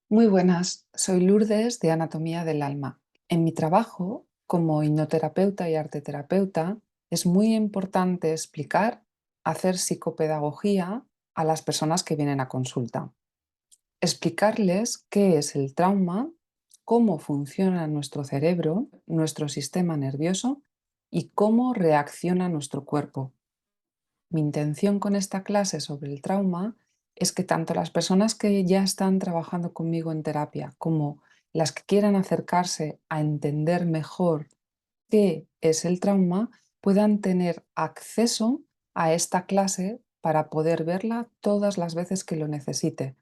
Muy buenas, soy Lourdes de Anatomía del Alma. En mi trabajo como hipnoterapeuta y arteterapeuta es muy importante explicar, hacer psicopedagogía a las personas que vienen a consulta. Explicarles qué es el trauma, cómo funciona nuestro cerebro, nuestro sistema nervioso y cómo reacciona nuestro cuerpo. Mi intención con esta clase sobre el trauma es que tanto las personas que ya están trabajando conmigo en terapia como las que quieran acercarse a entender mejor qué es el trauma puedan tener acceso a esta clase para poder verla todas las veces que lo necesite,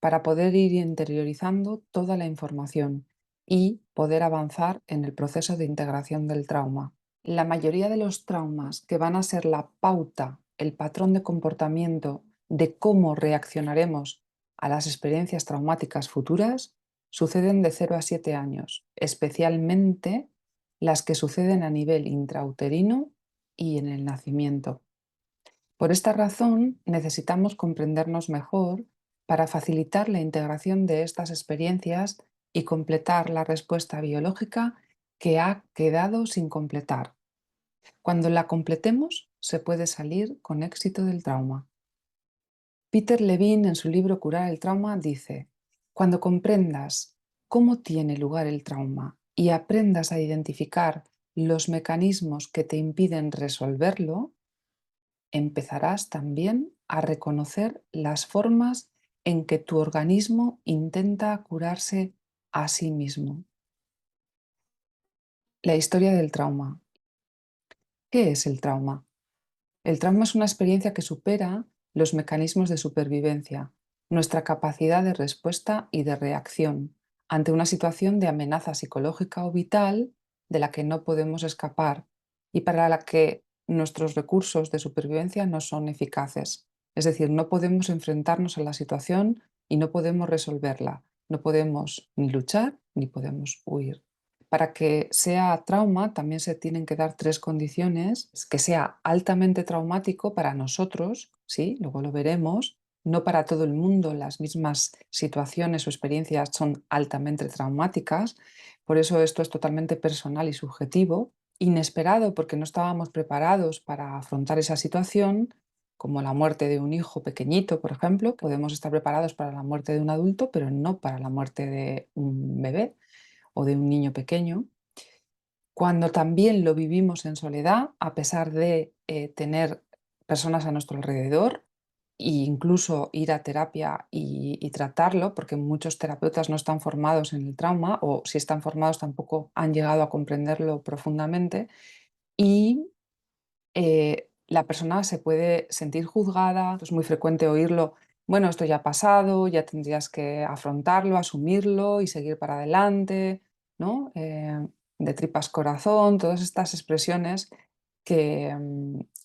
para poder ir interiorizando toda la información y poder avanzar en el proceso de integración del trauma. La mayoría de los traumas que van a ser la pauta, el patrón de comportamiento de cómo reaccionaremos a las experiencias traumáticas futuras, suceden de 0 a 7 años, especialmente las que suceden a nivel intrauterino y en el nacimiento. Por esta razón, necesitamos comprendernos mejor para facilitar la integración de estas experiencias y completar la respuesta biológica que ha quedado sin completar. Cuando la completemos, se puede salir con éxito del trauma. Peter Levine, en su libro Curar el trauma, dice: cuando comprendas cómo tiene lugar el trauma y aprendas a identificar los mecanismos que te impiden resolverlo, empezarás también a reconocer las formas en que tu organismo intenta curarse a sí mismo. La historia del trauma. ¿Qué es el trauma? El trauma es una experiencia que supera los mecanismos de supervivencia, nuestra capacidad de respuesta y de reacción ante una situación de amenaza psicológica o vital de la que no podemos escapar y para la que nuestros recursos de supervivencia no son eficaces. Es decir, no podemos enfrentarnos a la situación y no podemos resolverla. No podemos ni luchar ni podemos huir. Para que sea trauma también se tienen que dar tres condiciones: que sea altamente traumático para nosotros, sí, luego lo veremos, no para todo el mundo las mismas situaciones o experiencias son altamente traumáticas, por eso esto es totalmente personal y subjetivo, inesperado porque no estábamos preparados para afrontar esa situación, como la muerte de un hijo pequeñito, por ejemplo. Podemos estar preparados para la muerte de un adulto, pero no para la muerte de un bebé o de un niño pequeño. Cuando también lo vivimos en soledad, a pesar de tener personas a nuestro alrededor e incluso ir a terapia y tratarlo, porque muchos terapeutas no están formados en el trauma o si están formados tampoco han llegado a comprenderlo profundamente y la persona se puede sentir juzgada. Es muy frecuente oírlo: bueno, esto ya ha pasado, ya tendrías que afrontarlo, asumirlo y seguir para adelante, ¿no? De tripas corazón, todas estas expresiones que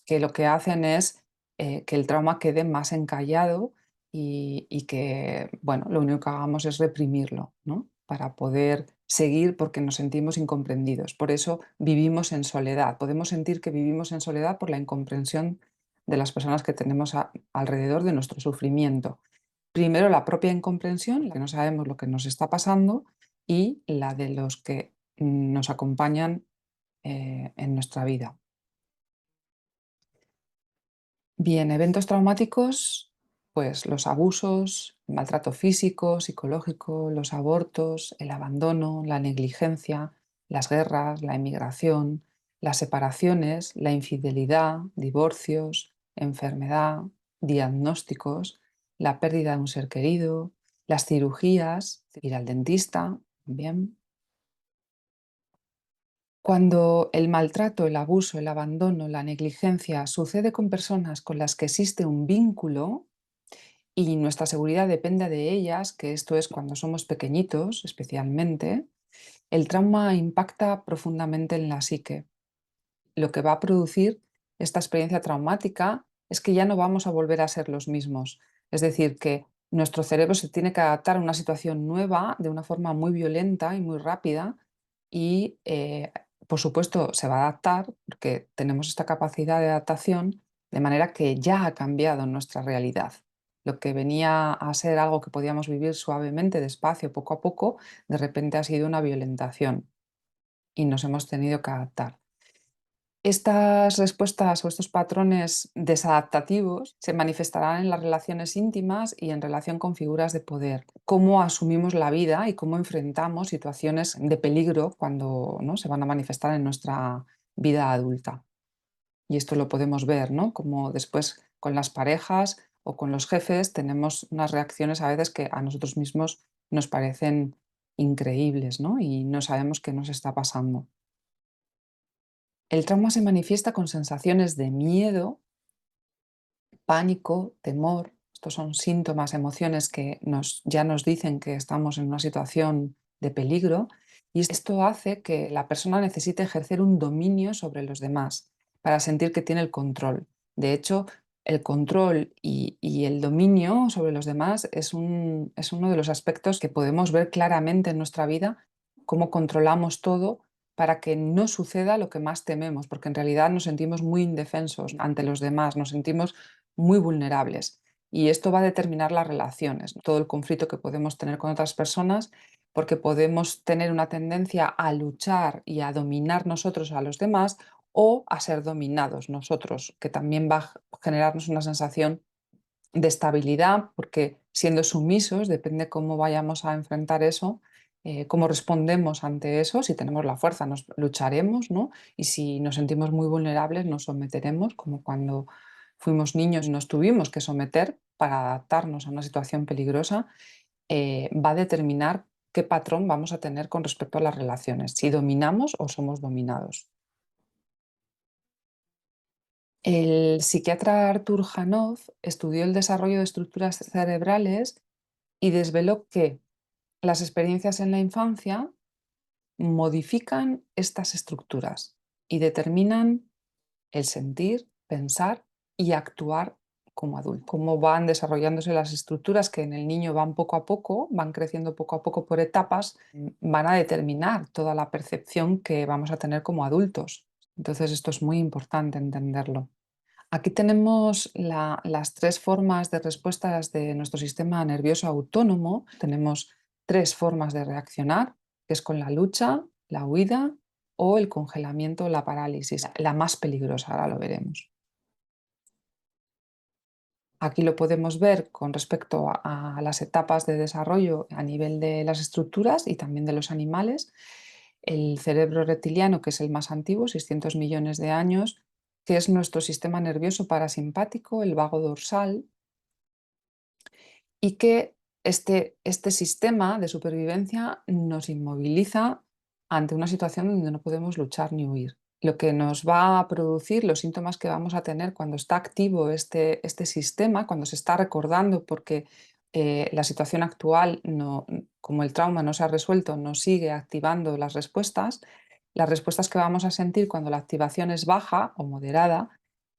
lo que hacen es que el trauma quede más encallado y que, bueno, lo único que hagamos es reprimirlo, ¿no? Para poder seguir porque nos sentimos incomprendidos. Por eso vivimos en soledad. Podemos sentir que vivimos en soledad por la incomprensión de las personas que tenemos alrededor de nuestro sufrimiento. Primero la propia incomprensión, la que no sabemos lo que nos está pasando, y la de los que nos acompañan en nuestra vida. Bien, eventos traumáticos, pues los abusos, el maltrato físico, psicológico, los abortos, el abandono, la negligencia, las guerras, la emigración, las separaciones, la infidelidad, divorcios, enfermedad, diagnósticos, la pérdida de un ser querido, las cirugías, ir al dentista, también. Cuando el maltrato, el abuso, el abandono, la negligencia sucede con personas con las que existe un vínculo y nuestra seguridad depende de ellas, que esto es cuando somos pequeñitos especialmente, el trauma impacta profundamente en la psique. Lo que va a producir esta experiencia traumática es que ya no vamos a volver a ser los mismos. Es decir, que nuestro cerebro se tiene que adaptar a una situación nueva de una forma muy violenta y muy rápida y, por supuesto, se va a adaptar porque tenemos esta capacidad de adaptación de manera que ya ha cambiado nuestra realidad. Lo que venía a ser algo que podíamos vivir suavemente, despacio, poco a poco, de repente ha sido una violentación y nos hemos tenido que adaptar. Estas respuestas o estos patrones desadaptativos se manifestarán en las relaciones íntimas y en relación con figuras de poder. Cómo asumimos la vida y cómo enfrentamos situaciones de peligro cuando, ¿no?, se van a manifestar en nuestra vida adulta. Y esto lo podemos ver, ¿no? Como después con las parejas o con los jefes tenemos unas reacciones a veces que a nosotros mismos nos parecen increíbles, ¿no? Y no sabemos qué nos está pasando. El trauma se manifiesta con sensaciones de miedo, pánico, temor. Estos son síntomas, emociones que ya nos dicen que estamos en una situación de peligro, y esto hace que la persona necesite ejercer un dominio sobre los demás para sentir que tiene el control. De hecho, el control y el dominio sobre los demás es uno de los aspectos que podemos ver claramente en nuestra vida, cómo controlamos todo para que no suceda lo que más tememos, porque en realidad nos sentimos muy indefensos ante los demás, nos sentimos muy vulnerables. Y esto va a determinar las relaciones, todo el conflicto que podemos tener con otras personas, porque podemos tener una tendencia a luchar y a dominar nosotros a los demás o a ser dominados nosotros, que también va a generarnos una sensación de estabilidad, porque siendo sumisos, depende cómo vayamos a enfrentar eso, cómo respondemos ante eso. Si tenemos la fuerza, nos lucharemos, ¿no? Y si nos sentimos muy vulnerables, nos someteremos, como cuando fuimos niños y nos tuvimos que someter para adaptarnos a una situación peligrosa. Va a determinar qué patrón vamos a tener con respecto a las relaciones, si dominamos o somos dominados. El psiquiatra Artur Janov estudió el desarrollo de estructuras cerebrales y desveló que las experiencias en la infancia modifican estas estructuras y determinan el sentir, pensar y actuar como adulto. Cómo van desarrollándose las estructuras que en el niño van poco a poco, van creciendo poco a poco por etapas, van a determinar toda la percepción que vamos a tener como adultos. Entonces esto es muy importante entenderlo. Aquí tenemos las tres formas de respuestas de nuestro sistema nervioso autónomo. Tenemos tres formas de reaccionar, que es con la lucha, la huida o el congelamiento o la parálisis. La más peligrosa, ahora lo veremos. Aquí lo podemos ver con respecto a las etapas de desarrollo a nivel de las estructuras y también de los animales. El cerebro reptiliano, que es el más antiguo, 600 millones de años, que es nuestro sistema nervioso parasimpático, el vago dorsal, y que este sistema de supervivencia nos inmoviliza ante una situación donde no podemos luchar ni huir. Lo que nos va a producir, los síntomas que vamos a tener cuando está activo este sistema, cuando se está recordando, porque la situación actual, como el trauma no se ha resuelto, no sigue activando las respuestas que vamos a sentir cuando la activación es baja o moderada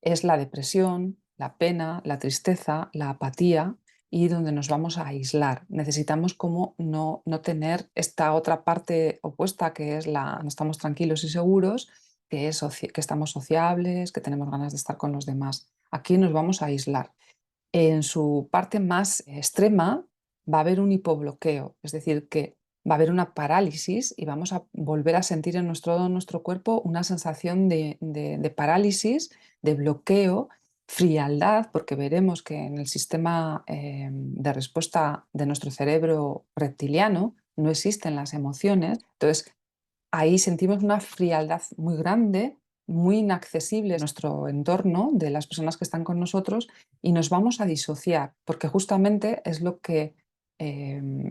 es la depresión, la pena, la tristeza, la apatía, y donde nos vamos a aislar. Necesitamos como no tener esta otra parte opuesta, que es no estamos tranquilos y seguros, que estamos sociables, que tenemos ganas de estar con los demás. Aquí nos vamos a aislar. En su parte más extrema va a haber un hipobloqueo, es decir, que va a haber una parálisis y vamos a volver a sentir en todo nuestro cuerpo una sensación de parálisis, de bloqueo, frialdad, porque veremos que en el sistema de respuesta de nuestro cerebro reptiliano no existen las emociones. Entonces, ahí sentimos una frialdad muy grande, muy inaccesible a nuestro entorno, de las personas que están con nosotros, y nos vamos a disociar, porque justamente es lo que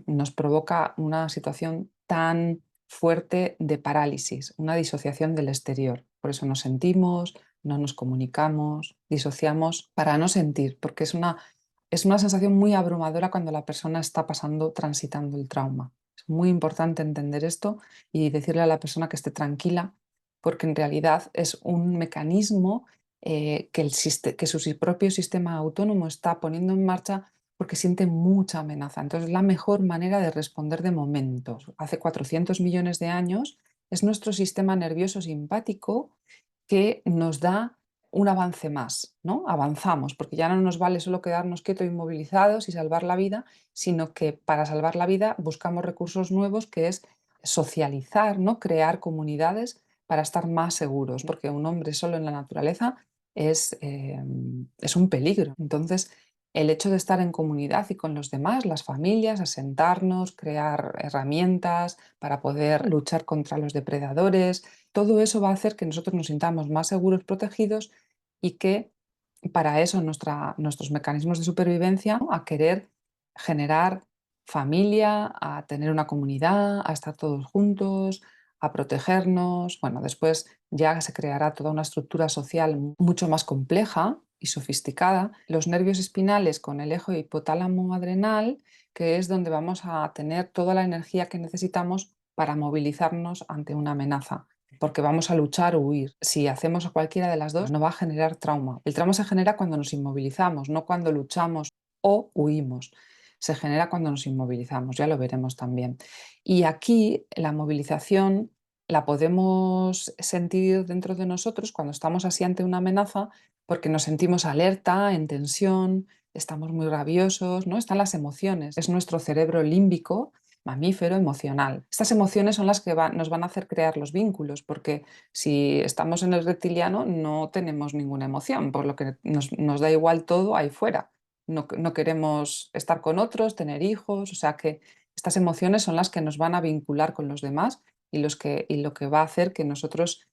nos provoca una situación tan fuerte de parálisis, una disociación del exterior. Por eso nos sentimos, no nos comunicamos, disociamos para no sentir, porque es una sensación muy abrumadora cuando la persona está transitando el trauma. Es muy importante entender esto y decirle a la persona que esté tranquila, porque en realidad es un mecanismo que su propio sistema autónomo está poniendo en marcha porque siente mucha amenaza. Entonces, la mejor manera de responder de momento. Hace 400 millones de años es nuestro sistema nervioso simpático que nos da un avance más, ¿no? Avanzamos, porque ya no nos vale solo quedarnos quietos, inmovilizados y salvar la vida, sino que para salvar la vida buscamos recursos nuevos, que es socializar, ¿no? Crear comunidades para estar más seguros, porque un hombre solo en la naturaleza es un peligro. Entonces, el hecho de estar en comunidad y con los demás, las familias, asentarnos, crear herramientas para poder luchar contra los depredadores, todo eso va a hacer que nosotros nos sintamos más seguros, protegidos y que para eso nuestros mecanismos de supervivencia, ¿no? A querer generar familia, a tener una comunidad, a estar todos juntos, a protegernos. Bueno, después ya se creará toda una estructura social mucho más compleja y sofisticada. Los nervios espinales con el eje hipotálamo adrenal, que es donde vamos a tener toda la energía que necesitamos para movilizarnos ante una amenaza, porque vamos a luchar o huir. Si hacemos cualquiera de las dos, no va a generar trauma. El trauma se genera cuando nos inmovilizamos, no cuando luchamos o huimos. Se genera cuando nos inmovilizamos, ya lo veremos también. Y aquí la movilización la podemos sentir dentro de nosotros cuando estamos así ante una amenaza, porque nos sentimos alerta, en tensión, estamos muy rabiosos, ¿no? Están las emociones. Es nuestro cerebro límbico, mamífero, emocional. Estas emociones son las que nos van a hacer crear los vínculos, porque si estamos en el reptiliano no tenemos ninguna emoción, por lo que nos da igual todo ahí fuera. No queremos estar con otros, tener hijos, o sea que estas emociones son las que nos van a vincular con los demás y lo que va a hacer que nosotros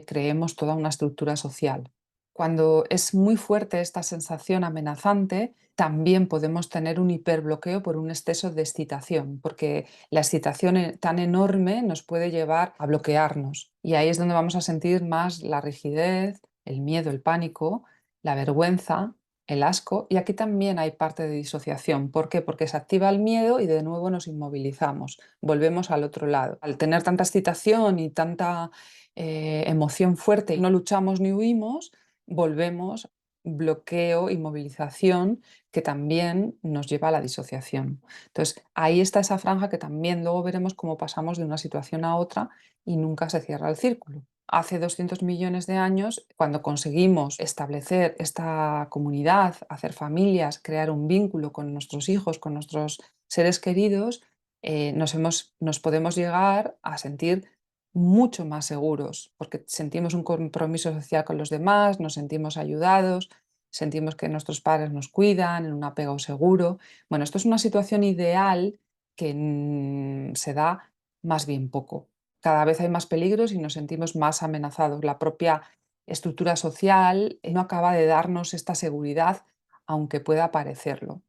creemos toda una estructura social. Cuando es muy fuerte esta sensación amenazante, también podemos tener un hiperbloqueo por un exceso de excitación, porque la excitación tan enorme nos puede llevar a bloquearnos. Y ahí es donde vamos a sentir más la rigidez, el miedo, el pánico, la vergüenza, el asco. Y aquí también hay parte de disociación. ¿Por qué? Porque se activa el miedo y de nuevo nos inmovilizamos, volvemos al otro lado. Al tener tanta excitación y tanta emoción fuerte y no luchamos ni huimos, volvemos, bloqueo, inmovilización, que también nos lleva a la disociación. Entonces, ahí está esa franja que también luego veremos cómo pasamos de una situación a otra y nunca se cierra el círculo. Hace 200 millones de años, cuando conseguimos establecer esta comunidad, hacer familias, crear un vínculo con nuestros hijos, con nuestros seres queridos, nos podemos llegar a sentir mucho más seguros, porque sentimos un compromiso social con los demás, nos sentimos ayudados, sentimos que nuestros padres nos cuidan, en un apego seguro. Bueno, esto es una situación ideal que se da más bien poco. Cada vez hay más peligros y nos sentimos más amenazados. La propia estructura social no acaba de darnos esta seguridad, aunque pueda parecerlo.